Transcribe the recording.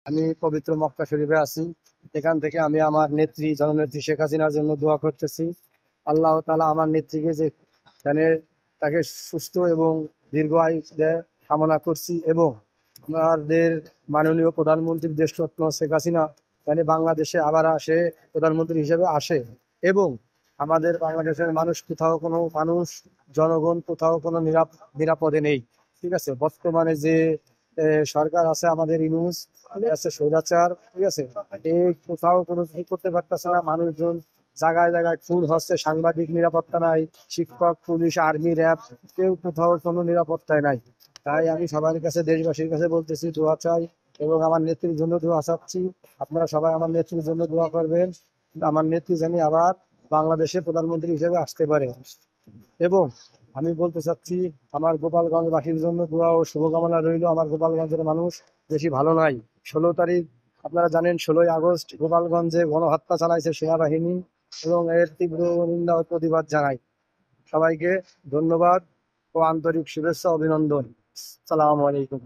আমি পবিত্র মক্কা শরীফে আছি। এখান থেকে আমি আমার নেত্রী জননেত্রী শেখ হাসিনার জন্য দোয়া করতেছি। আল্লাহ তাআলা আমার নেত্রীকে যে জানে তাকে সুস্থ এবং দীর্ঘ আয়ু দেয় কামনা করছি, এবং আমাদের মাননীয় প্রধানমন্ত্রী দেশরত্ন শেখ হাসিনা জানে বাংলাদেশে আবার আসে, প্রধানমন্ত্রী হিসেবে আসে, এবং আমাদের বাংলাদেশের মানুষ কোথাও কোনো মানুষ জনগণ কোথাও কোনো নিরাপদে নেই। ঠিক আছে, বর্তমানে যে সরকার আছে আমাদের ইউনূস আছে স্বৈরাচার, ঠিক আছে, এই কোথাও কোনো কিছু করতে পারতেছে না। মানুষজন জায়গায় জায়গায় খুন হচ্ছে, সাংবাদিক নিরাপত্তা নাই, শিক্ষক, পুলিশ, আর্মি, র্যাব, কেউ কোথাও কোনো নিরাপত্তায় নাই। তাই আমি সবার কাছে, দেশবাসীর কাছে বলতেছি, দোয়া চাই এবং আমার নেত্রীর জন্য দোয়া চাচ্ছি। আপনারা সবাই আমার নেত্রীর জন্য দোয়া করবেন, আমার নেত্রী জানি আবার বাংলাদেশে প্রধানমন্ত্রী হিসেবে আসতে পারে। এবং আমি বলতে চাচ্ছি, আমার গোপালগঞ্জবাসীর জন্য দোয়া ও শুভকামনা রইল। আমার গোপালগঞ্জের মানুষ বেশি ভালো নাই। 16 তারিখ আপনারা জানেন, 16ই আগস্ট গোপালগঞ্জে গণহত্যা চালাইছে সেনাবাহিনী, এবং এর তীব্র নিন্দা ও প্রতিবাদ জানাই। সবাইকে ধন্যবাদ ও আন্তরিক শুভেচ্ছা অভিনন্দন। সালাম আলাইকুম।